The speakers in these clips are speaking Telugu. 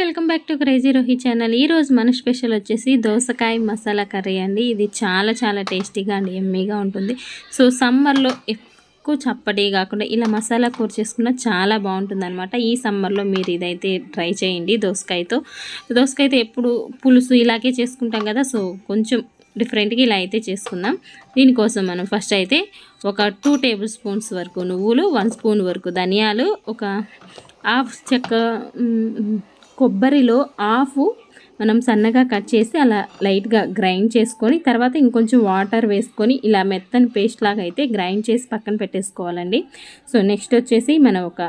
Welcome back to crazy Rohi channel. ఈరోజు మన స్పెషల్ వచ్చేసి దోసకాయ మసాలా కర్రీ అండి. ఇది చాలా టేస్టీగా అండ్ ఎమ్మీగా ఉంటుంది. సో సమ్మర్లో ఎక్కువ చప్పటి కాకుండా ఇలా మసాలా కూర చేసుకున్న చాలా బాగుంటుంది అనమాట. ఈ సమ్మర్లో మీరు ఇదైతే ట్రై చేయండి. దోసకాయతో ఎప్పుడు పులుసు ఇలాగే చేసుకుంటాం కదా. సో కొంచెం డిఫరెంట్గా ఇలా అయితే చేసుకుందాం. దీనికోసం మనం ఫస్ట్ అయితే ఒక 2 టేబుల్ స్పూన్స్ వరకు నువ్వులు, 1 స్పూన్ వరకు ధనియాలు, ఒక హాఫ్ చెక్క కొబ్బరిలో హాఫ్ మనం సన్నగా కట్ చేసి అలా లైట్గా గ్రైండ్ చేసుకొని తర్వాత ఇంకొంచెం వాటర్ వేసుకొని ఇలా మెత్తని పేస్ట్ లాగా అయితే గ్రైండ్ చేసి పక్కన పెట్టేసుకోవాలండి. సో నెక్స్ట్ వచ్చేసి మనం ఒక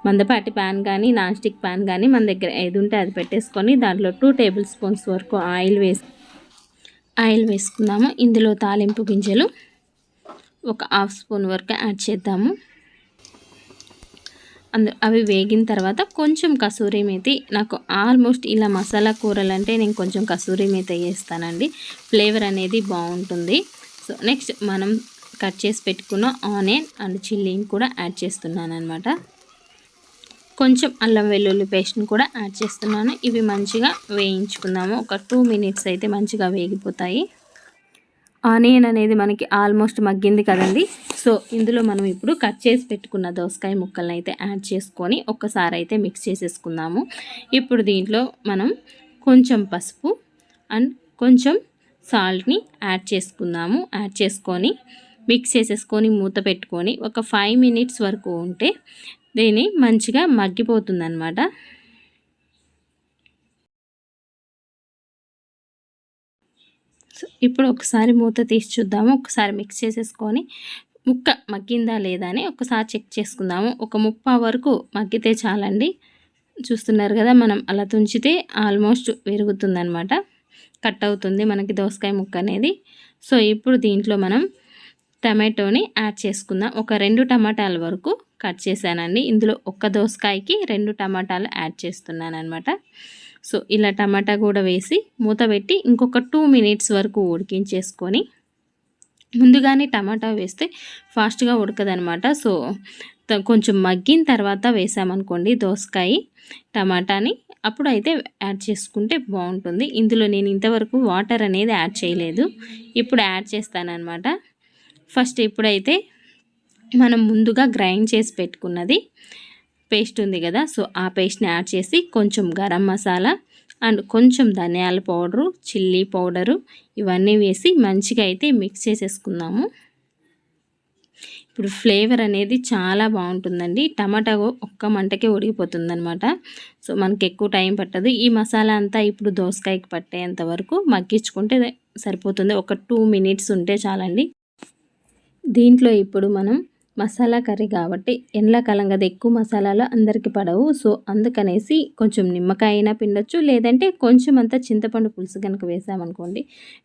మందపాటి ప్యాన్ కానీ నాన్ స్టిక్ ప్యాన్ కానీ మన దగ్గర ఏది ఉంటే అది పెట్టేసుకొని దాంట్లో 2 టేబుల్ స్పూన్స్ వరకు ఆయిల్ వేసుకుందాము. ఇందులో తాలింపు గింజలు ఒక హాఫ్ స్పూన్ వరకు యాడ్ చేద్దాము. అవి వేగిన తర్వాత కొంచెం కసూరి మేతి, నాకు ఆల్మోస్ట్ ఇలా మసాలా కూరలు అంటే నేను కొంచెం కసూరి మేతి వేస్తానండి, ఫ్లేవర్ అనేది బాగుంటుంది. సో నెక్స్ట్ మనం కట్ చేసి పెట్టుకున్న ఆనియన్ అండ్ చిల్లీని కూడా యాడ్ చేస్తున్నాను అనమాట. కొంచెం అల్లం వెల్లుల్లి పేస్ట్ని కూడా యాడ్ చేస్తున్నాను. ఇవి మంచిగా వేయించుకుందాము. ఒక 2 మినిట్స్ అయితే మంచిగా వేగిపోతాయి. ఆనియన్ అనేది మనకి ఆల్మోస్ట్ మగ్గింది కదండి. సో ఇందులో మనం ఇప్పుడు కట్ చేసి పెట్టుకున్న దోసకాయ ముక్కలను అయితే యాడ్ చేసుకొని ఒక్కసారి అయితే మిక్స్ చేసేసుకుందాము. ఇప్పుడు దీంట్లో మనం కొంచెం పసుపు అండ్ కొంచెం సాల్ట్ని యాడ్ చేసుకుందాము. యాడ్ చేసుకొని మిక్స్ చేసేసుకొని మూత పెట్టుకొని ఒక 5 మినిట్స్ వరకు ఉంటే దీన్ని మంచిగా మగ్గిపోతుందన్నమాట. సో ఇప్పుడు ఒకసారి మూత తీసి చూద్దాము. ఒకసారి మిక్స్ చేసేసుకొని ముక్క మగ్గిందా లేదా అని ఒకసారి చెక్ చేసుకుందాము. ఒక 30 వరకు మగ్గితే చాలండి. చూస్తున్నారు కదా, మనం అలా తుంచితే ఆల్మోస్ట్ విరుగుతుందనమాట, కట్ అవుతుంది మనకి దోసకాయ ముక్క అనేది. సో ఇప్పుడు దీంట్లో మనం టమాటోని యాడ్ చేసుకుందాం. ఒక 2 టమాటాల వరకు కట్ చేశానండి. ఇందులో ఒక దోసకాయకి 2 టమాటాలు యాడ్ చేస్తున్నాను అనమాట. సో ఇలా టమాటా కూడా వేసి మూత పెట్టి ఇంకొక 2 మినిట్స్ వరకు ఉడికించేసుకొని, ముందుగానే టమాటా వేస్తే ఫాస్ట్గా ఉడకదనమాట. సో కొంచెం మగ్గిన తర్వాత వేసామనుకోండి దోసకాయ టమాటాని, అప్పుడు అయితే యాడ్ చేసుకుంటే బాగుంటుంది. ఇందులో నేను ఇంతవరకు వాటర్ అనేది యాడ్ చేయలేదు, ఇప్పుడు యాడ్ చేస్తానన్నమాట. ఫస్ట్ ఇప్పుడైతే మనం ముందుగా గ్రైండ్ చేసి పెట్టుకున్నది పేస్ట్ ఉంది కదా, సో ఆ పేస్ట్ని యాడ్ చేసి కొంచెం గరం మసాలా అండ్ కొంచెం ధనియాల పౌడరు, చిల్లీ పౌడరు ఇవన్నీ వేసి మంచిగా అయితే మిక్స్ చేసేసుకుందాము. ఇప్పుడు ఫ్లేవర్ అనేది చాలా బాగుంటుందండి. టమాటా ఒక్క మంటకే ఉడికిపోతుందనమాట. సో మనకి ఎక్కువ టైం పట్టదు. ఈ మసాలా అంతా ఇప్పుడు దోసకాయకి పట్టేంత వరకు మగ్గించుకుంటే సరిపోతుంది. ఒక 2 మినిట్స్ ఉంటే చాలండి. దీంట్లో ఇప్పుడు మనం మసాలా కర్రీ కాబట్టి ఎండాకాలం కదా, ఎక్కువ మసాలాలు అందరికీ పడవు. సో అందుకనేసి కొంచెం నిమ్మకాయ అయినా పిండొచ్చు, లేదంటే కొంచెం అంతా చింతపండు పులుసు కనుక వేసామనుకోండి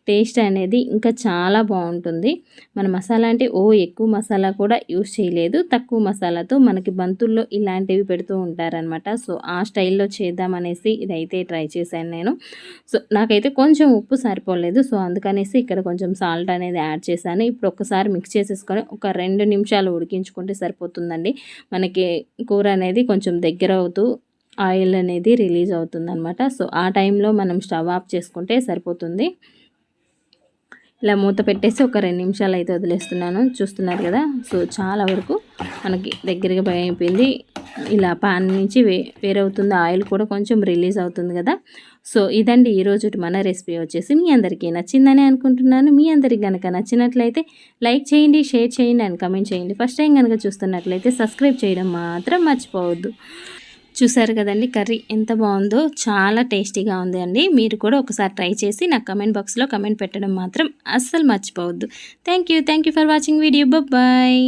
టేస్ట్ అనేది ఇంకా చాలా బాగుంటుంది. మన మసాలా అంటే ఎక్కువ మసాలా కూడా యూస్ చేయలేదు, తక్కువ మసాలాతో మనకి బంతుల్లో ఇలాంటివి పెడుతూ ఉంటారనమాట. సో ఆ స్టైల్లో చేద్దామనేసి ఇదైతే ట్రై చేశాను నేను. సో నాకైతే కొంచెం ఉప్పు సరిపోలేదు, సో అందుకనేసి ఇక్కడ కొంచెం సాల్ట్ అనేది యాడ్ చేశాను. ఇప్పుడు ఒకసారి మిక్స్ చేసేసుకొని ఒక 2 నిమిషాలు ఉడికించుకుంటే సరిపోతుందండి. మనకి కూర అనేది కొంచెం దగ్గర అవుతూ ఆయిల్ అనేది రిలీజ్ అవుతుందన్నమాట. సో ఆ టైంలో మనం స్టవ్ ఆఫ్ చేసుకుంటే సరిపోతుంది. ఇలా మూత పెట్టేసి ఒక 2 నిమిషాలు అయితే వదిలేస్తున్నాను. చూస్తున్నారు కదా, సో చాలా వరకు మనకి దగ్గరగా అయిపోయింది. ఇలా పాన్ నుంచి వేరవుతుంది, ఆయిల్ కూడా కొంచెం రిలీజ్ అవుతుంది కదా. సో ఇదండి ఈరోజు మన రెసిపీ వచ్చేసి. మీ అందరికీ నచ్చిందని అనుకుంటున్నాను. మీ అందరికి కనుక నచ్చినట్లయితే లైక్ చేయండి, షేర్ చేయండి అండ్ కమెంట్ చేయండి. ఫస్ట్ టైం కనుక చూస్తున్నట్లయితే సబ్స్క్రైబ్ చేయడం మాత్రం మర్చిపోవద్దు. చూసారు కదండి కర్రీ ఎంత బాగుందో, చాలా టేస్టీగా ఉంది అండి. మీరు కూడా ఒకసారి ట్రై చేసి నాకు కమెంట్ బాక్స్లో కమెంట్ పెట్టడం మాత్రం అస్సలు మర్చిపోవద్దు. Thank you for watching video. Bye.